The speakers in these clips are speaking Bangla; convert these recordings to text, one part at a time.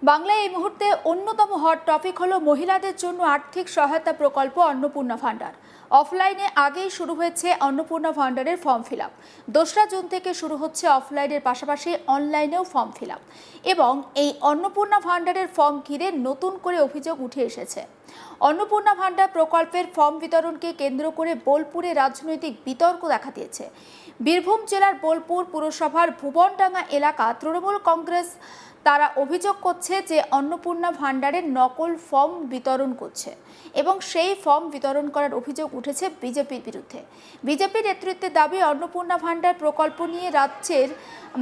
বাংলায় এই মুহূর্তে অন্যতম হট টপিক হলো মহিলাদের জন্য আর্থিক সহায়তা প্রকল্প অন্নপূর্ণা ভান্ডার। অফলাইনে আগেই শুরু হয়েছে অন্নপূর্ণা ভান্ডারের ফর্ম ফিল আপ। 2রা জুন থেকে শুরু হচ্ছে অফলাইনের পাশাপাশি অনলাইনেও ফর্ম ফিল আপ। এবং এই অন্নপূর্ণা ভান্ডারের ফর্ম ঘিরে নতুন করে অভিযোগ উঠে এসেছে। অন্নপূর্ণা ভান্ডার প্রকল্পের ফর্ম বিতরণকে কেন্দ্র করে বোলপুরে রাজনৈতিক বিতর্ক দেখা দিয়েছে। বীরভূম জেলার বোলপুর পুরসভার ভুবনডাঙ্গা এলাকা তৃণমূল কংগ্রেস তারা অভিযোগ করছে যে অন্নপূর্ণা ভান্ডারের নকল ফর্ম বিতরণ করছে এবং সেই ফর্ম বিতরণ করার অভিযোগ উঠেছে বিজেপির বিরুদ্ধে। বিজেপি নেতৃত্বের দাবি অন্নপূর্ণা ভান্ডার প্রকল্প নিয়ে রাজ্যের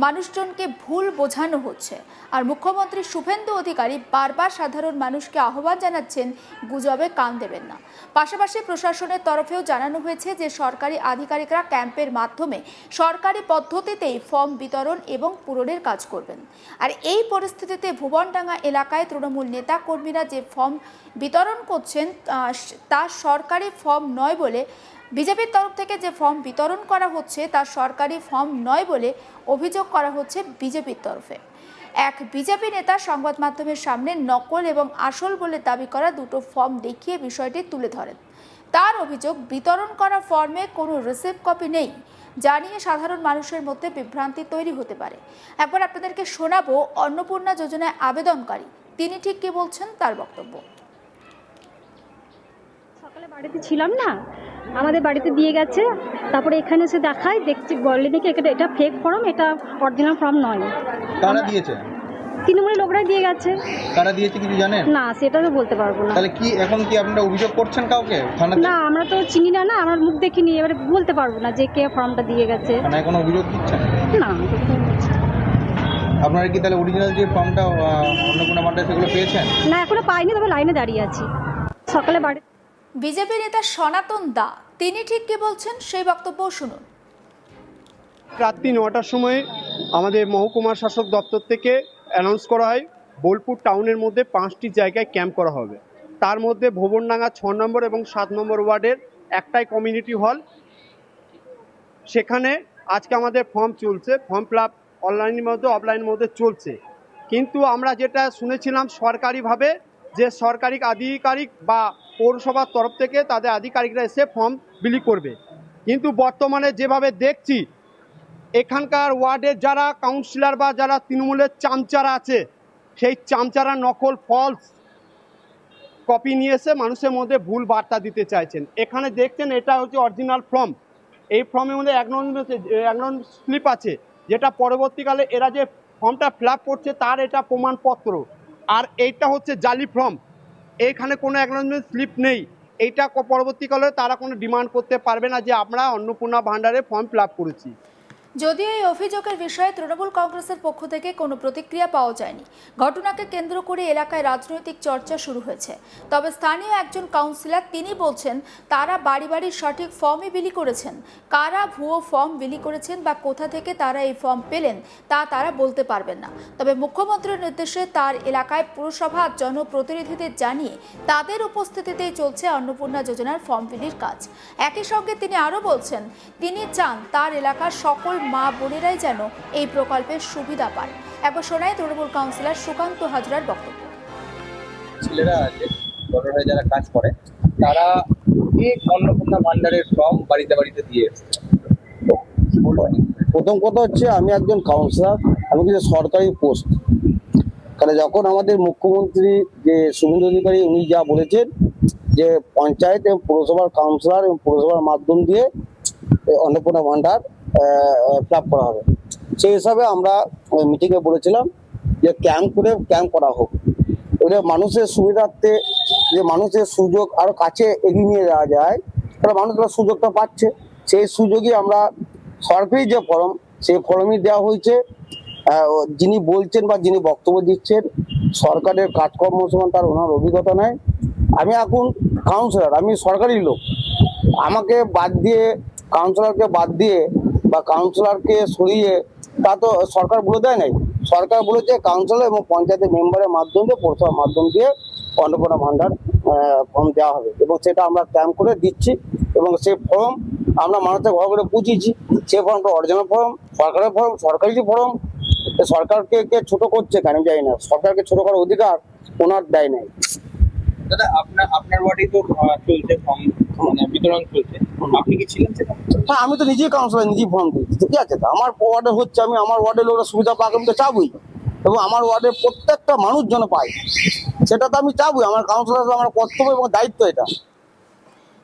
মানুষজনকে ভুল বোঝানো হচ্ছে। আর মুখ্যমন্ত্রী শুভেন্দু অধিকারী বারবার সাধারণ মানুষকে আহ্বান জানাচ্ছেন গুজবে কান দেবেন না। পাশাপাশি প্রশাসনের তরফেও জানানো হয়েছে যে সরকারি আধিকারিকরা ক্যাম্পের মাধ্যমে সরকারি পদ্ধতিতেই ফর্ম বিতরণ এবং পূরণের কাজ করবেন। আর এই পরিস্থিতিতে ভুবনডাঙ্গা এলাকায় তৃণমূল নেতা কর্মীরা যে ফর্ম বিতরণ করছেন তা সরকারি ফর্ম নয় বলে, বিজেপির তরফ থেকে যে ফর্ম বিতরণ করা হচ্ছে তা সরকারি ফর্ম নয় বলে অভিযোগ করা হচ্ছে বিজেপির তরফে। এক বিজেপি নেতা সংবাদ মাধ্যমের সামনে নকল এবং আসল বলে দাবি করা দুটো ফর্ম দেখিয়ে বিষয়টি তুলে ধরেন। তার অভিযোগ, বিতরণ করা ফর্মে কোনো রিসিপ্ট কপি নেই, জানিয়ে সাধারণ মানুষের মধ্যে বিভ্রান্তি তৈরি হতে পারে। একবার আপনাদেরকে শোনাবো অন্নপূর্ণা যোজনায় আবেদনকারী তিনি ঠিক কি বলছেন তার বক্তব্য। সকালে বাড়িতে ছিলাম না, আমাদের বাড়িতে দিয়ে গেছে, তারপরে এখানে এসে দেখায়, দেখছি বললে নাকি এটা ফেক ফর্ম, এটা অরিজিনাল ফর্ম নয়। কারা দিয়েছে? তৃণমূলের লোকরাই দিয়ে গেছে। কারা দিয়েছে কিছু জানেন? না, সেটা তো বলতে পারবো না। তাহলে কি এখন কি আপনারা অভিযোগ করছেন কাউকে থানাতে? না, আমরা তো চিনি না, আমার মুখ দেখিনি, এবারে বলতে পারবো না যে কে ফর্মটা দিয়ে গেছে। থানায় কোনো অভিযোগ দিচ্ছেন না। আপনারা কি তাহলে অরিজিনাল যে ফর্মটা অন্নপূর্ণা ভান্ডার সেগুলো পেয়েছেন? না, এখনো পাইনি, তবে লাইনে দাঁড়িয়ে আছি। সকালে বাড়ি বিজেপি নেতা সনাতন দা তিনি ঠিক কি বলছেন সেই বক্তব্য শুনুন। রাত্রি 9টার সময় আমাদের মহকুমা শাসক দপ্তর থেকে অ্যানাউন্স করা হয় বোলপুর টাউনের মধ্যে 5টি জায়গায় ক্যাম্প করা হবে। তার মধ্যে ভুবনডাঙ্গা 6 নম্বর এবং 7 নম্বর ওয়ার্ডের একটাই কমিউনিটি হল। সেখানে আজকে আমাদের ফর্ম চলছে, ফর্ম ফিল আপ অনলাইনের মধ্যে অফলাইনের মধ্যে চলছে। কিন্তু আমরা যেটা শুনেছিলাম সরকারিভাবে যে সরকারি আধিকারিক বা পৌরসভার তরফ থেকে তাদের আধিকারিকরা এসে ফর্ম বিলি করবে, কিন্তু বর্তমানে যেভাবে দেখছি এখানকার ওয়ার্ডের যারা কাউন্সিলর বা যারা তৃণমূলের চামচারা আছে, সেই চামচারা নকল ফলস কপি নিয়ে এসে মানুষের মধ্যে ভুল বার্তা দিতে চাইছেন। এখানে দেখছেন এটা হচ্ছে অরিজিনাল ফর্ম, এই ফর্মের মধ্যে অ্যাকনলেজমেন্ট স্লিপ আছে, যেটা পরবর্তীকালে এরা যে ফর্মটা ফিল আপ করছে তার এটা প্রমাণপত্র। আর এইটা হচ্ছে জালি ফর্ম, এইখানে কোনো অ্যাকনলেজমেন্ট স্লিপ নেই। এইটা পরবর্তীকালে তারা কোনো ডিমান্ড করতে পারবে না যে আমরা অন্নপূর্ণা ভান্ডারে ফর্ম ফিল আপ করেছি। যদিও এই অভিযোগের বিষয়ে তৃণমূল কংগ্রেসের পক্ষ থেকে কোনো প্রতিক্রিয়া পাওয়া যায়নি। ঘটনাকে কেন্দ্র করে এলাকায় রাজনৈতিক চর্চা শুরু হয়েছে। তবে স্থানীয় একজন কাউন্সিলর তিনি বলছেন তারা বাড়ি বাড়ি সঠিক ফর্মই বিলি করেছেন। কারা ভুয়ো ফর্ম বিলি করেছেন বা কোথা থেকে তারা এই ফর্ম পেলেন তা তারা বলতে পারবেন না। তবে মুখ্যমন্ত্রীর নির্দেশে তার এলাকায় পুরসভা জনপ্রতিনিধিদের জানিয়ে তাদের উপস্থিতিতেই চলছে অন্নপূর্ণা যোজনার ফর্ম বিলির কাজ। একই সঙ্গে তিনি আরও বলছেন তিনি চান তার এলাকার সকল মা বোনেরাই যেন এই প্রকল্পের সুবিধা পান। একবার শোনায় তৃণমূল কাউন্সিলর সুকান্ত হাজরার বক্তব্য। ছেলেরা আছে বড়রা যারা কাজ করে তারা এই অন্নপূর্ণা ভান্ডারের ফর্ম বাড়িতে বাড়িতে দিয়ে এসেছে। প্রথম কথা হচ্ছে আমি একজন কাউন্সিলর, আমি কিন্তু সরকারি পোস্ট। কারণ যখন আমাদের মুখ্যমন্ত্রী যে শুভেন্দু অধিকারী উনি যা বলেছেন যে পঞ্চায়েত এবং পৌরসভার কাউন্সিলর এবং পৌরসভার মাধ্যম দিয়ে অন্নপূর্ণা ভান্ডার ফিল আপ করা হবে, সেই হিসাবে আমরা মিটিংয়ে বলেছিলাম যে ক্যাম্প করা হোক। এটা মানুষের সুবিধার্থে যে মানুষের সুযোগ আরো কাছে এগিয়ে নিয়ে যাওয়া যায়, তাহলে মানুষরা সুযোগটা পাচ্ছে। সেই সুযোগই আমরা সরকারি যে ফর্ম সেই ফর্মই দেওয়া হয়েছে। যিনি বলছেন বা যিনি বক্তব্য দিচ্ছেন সরকারের কাজকর্ম সমান তার ওনার অভিজ্ঞতা নাই। আমি এখন কাউন্সিলর, আমি সরকারি লোক, আমাকে বাদ দিয়ে কাউন্সিলরকে বাদ দিয়ে বা কাউন্সিলরকে সরিয়ে তা তো সরকার বলে দেয় নাই। সরকার বলেছে কাউন্সিলর এবং পঞ্চায়েতের মেম্বারের মাধ্যম দিয়ে পৌরসভার মাধ্যম দিয়ে অন্নপূর্ণা ভান্ডার ফর্ম দেওয়া হবে এবং সেটা আমরা ক্যাম্প করে দিচ্ছি এবং সেই ফর্ম আমরা মানুষের ঘর করে পৌঁছেছি। সেই ফর্মটা অরিজিনাল ফর্ম, সরকারের ফর্ম, সরকারি ফর্ম, এ সরকারকে কে ছোট করছে কেন জানি না, সরকারকে ছোট করার অধিকার ওনার দেয় নাই। দাদা আপনার ওয়ার্ডেই তো চলছে ফর্ম বিতরণ চলছে, আপনি কি ছিলেন সেখানে? হ্যাঁ, আমি তো নিজেই কাউন্সিলর, নিজেই ফর্ম দিচ্ছি, ঠিক আছে। তো আমার ওয়ার্ডে হচ্ছে, আমি আমার ওয়ার্ডের লোকরা সুবিধা পাক আমি তো চাবই, এবং আমার ওয়ার্ডের প্রত্যেকটা মানুষ যেন পায় সেটা তো আমি চাবই। আমার কাউন্সিলর আমার কর্তব্য এবং দায়িত্ব এটা।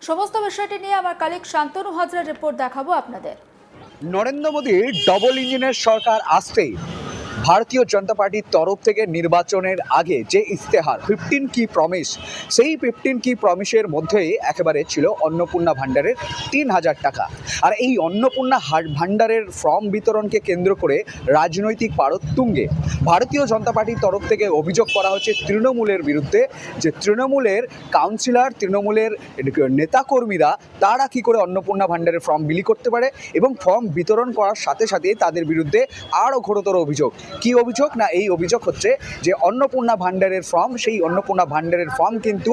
সমস্ত বিষয়টি নিয়ে আমার কালিক শান্তনু হাজরার রিপোর্ট দেখাবো আপনাদের। নরেন্দ্র মোদীর ডবল ইঞ্জিনের সরকার আসতেই ভারতীয় জনতা পার্টির তরফ থেকে নির্বাচনের আগে যে ইস্তেহার 15 কি প্রমিস, সেই 15 কি প্রমিসের মধ্যেই একেবারে ছিল অন্নপূর্ণা ভাণ্ডারের 3000 টাকা। আর এই অন্নপূর্ণা ভাণ্ডারের ফর্ম বিতরণকে কেন্দ্র করে রাজনৈতিক পারদ তুঙ্গে। ভারতীয় জনতা পার্টির তরফ থেকে অভিযোগ করা হচ্ছে তৃণমূলের বিরুদ্ধে, যে তৃণমূলের কাউন্সিলর, তৃণমূলের নেতাকর্মীরা তারা কী করে অন্নপূর্ণা ভাণ্ডারের ফর্ম বিলি করতে পারে, এবং ফর্ম বিতরণ করার সাথে সাথে তাদের বিরুদ্ধে আরও ঘোরতর অভিযোগ। কি অভিযোগ না, এই অভিযোগ হচ্ছে যে অন্নপূর্ণা ভাণ্ডারের ফর্ম, সেই অন্নপূর্ণা ভাণ্ডারের ফর্ম কিন্তু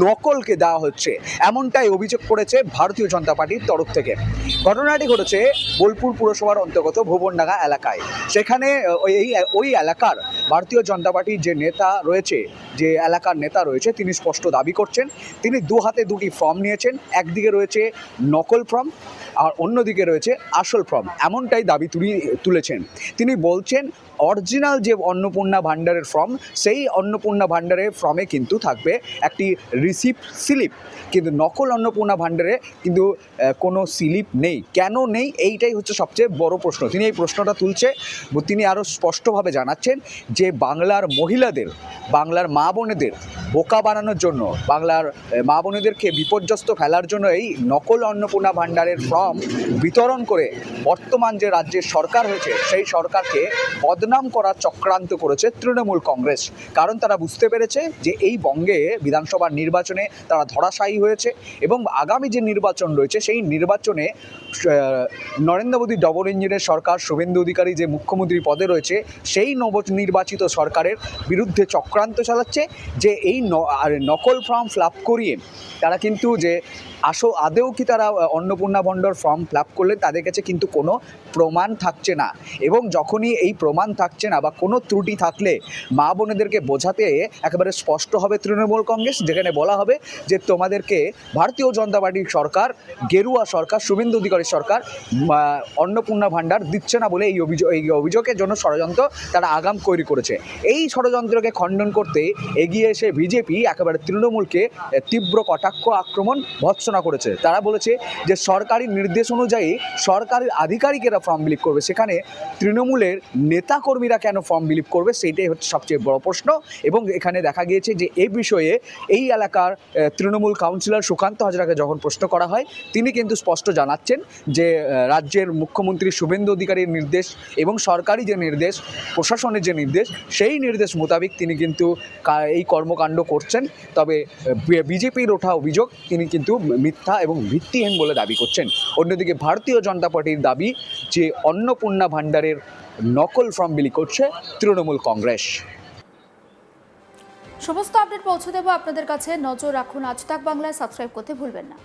নকলকে দেওয়া হচ্ছে, এমনটাই অভিযোগ করেছে ভারতীয় জনতা পার্টির তরফ থেকে। ঘটনাটি ঘটেছে বোলপুর পুরসভার অন্তর্গত ভুবনডাঙ্গা এলাকায়। সেখানে ওই এলাকার ভারতীয় জনতা পার্টির যে নেতা রয়েছে, যে এলাকার নেতা রয়েছে, তিনি স্পষ্ট দাবি করছেন তিনি দু হাতে দুটি ফর্ম নিয়েছেন। একদিকে রয়েছে নকল ফর্ম আর অন্যদিকে রয়েছে আসল ফর্ম, এমনটাই দাবি তুলেছেন। তিনি বলছেন অরিজিনাল যে অন্নপূর্ণা ভাণ্ডারের ফর্ম, সেই অন্নপূর্ণা ভাণ্ডারের ফর্মে কিন্তু থাকবে একটি রিসিপ্ট স্লিপ, কিন্তু নকল অন্নপূর্ণা ভাণ্ডারে কিন্তু কোনো স্লিপ নেই। কেন নেই, এইটাই হচ্ছে সবচেয়ে বড় প্রশ্ন। তিনি এই প্রশ্নটা তুলছে, তিনি আরও স্পষ্টভাবে জানাচ্ছেন যে বাংলার মহিলাদের, বাংলার মা বোনেদের বোকা বানানোর জন্য, বাংলার মা বোনেদেরকে বিপর্যস্ত ফেলার জন্য এই নকল অন্নপূর্ণা ভাণ্ডারের ফর্ম বিতরণ করে বর্তমান যে রাজ্যের সরকার হয়েছে সেই সরকারকে বদনাম করার চক্রান্ত করেছে তৃণমূল কংগ্রেস। কারণ তারা বুঝতে পেরেছে যে এই বঙ্গে বিধানসভার নির্বাচনে তারা ধরাশায়ী হয়েছে, এবং আগামী যে নির্বাচন রয়েছে সেই নির্বাচনে নরেন্দ্র মোদী ডবল ইঞ্জিনের সরকার, শুভেন্দু অধিকারী যে মুখ্যমন্ত্রী পদে রয়েছে, সেই নবনির্বাচিত সরকারের বিরুদ্ধে চক্রান্ত চালাচ্ছে যে এই নকল ফর্ম ফিল আপ করিয়ে তারা কিন্তু যে আদেও কি তারা অন্নপূর্ণা ভাণ্ডার ফর্ম ফিল আপ করলে তাদের কাছে কিন্তু কোনো প্রমাণ থাকছে না, এবং যখনই এই প্রমাণ থাকছে না বা কোনো ত্রুটি থাকলে মা বোনেদেরকে বোঝাতে একেবারে স্পষ্ট হবে তৃণমূল কংগ্রেস, যেখানে বলা হবে যে তোমাদেরকে ভারতীয় জনতা পার্টির সরকার, গেরুয়া সরকার, শুভেন্দু অধিকারী সরকার অন্নপূর্ণা ভাণ্ডার দিচ্ছে না বলে এই অভিযোগের জন্য ষড়যন্ত্র তারা আগাম তৈরি করেছে। এই ষড়যন্ত্রকে খণ্ডন করতে এগিয়ে এসে বিজেপি একেবারে তৃণমূলকে তীব্র কটাক্ষ, আক্রমণ, ভৎসনা করেছে। তারা বলেছে যে সরকারি নির্দেশ অনুযায়ী সরকারি আধিকারিকেরা ফর্ম বিলি করবে, সেখানে তৃণমূলের নেতাকর্মীরা কেন ফর্ম বিলি করবে, সেইটাই হচ্ছে সবচেয়ে বড় প্রশ্ন। এবং এখানে দেখা গিয়েছে যে এই বিষয়ে এই এলাকার তৃণমূল কাউন্সিলর সুকান্ত হাজরাকে যখন প্রশ্ন করা হয়, তিনি কিন্তু স্পষ্ট জানাচ্ছেন যে রাজ্যের মুখ্যমন্ত্রী শুভেন্দু অধিকারীর নির্দেশ এবং সরকারি যে নির্দেশ, প্রশাসনের যে নির্দেশ, সেই নির্দেশ মোতাবেক তিনি কিন্তু এই কর্মকাণ্ড করছেন। তবে বিজেপির ওঠা অভিযোগ তিনি কিন্তু মিথ্যা এবং ভিত্তিহীন বলে দাবি করছেন। অন্যদিকে ভারতীয় জনতা পার্টির দাবি যে অন্নপূর্ণা ভাণ্ডারের নকল ফর্ম বিলি করছে তৃণমূল কংগ্রেস। সমস্ত আপডেট পৌঁছে দেবো আপনাদের কাছে। নজর রাখুন আজ তাক বাংলায়, সাবস্ক্রাইব করতে ভুলবেন না।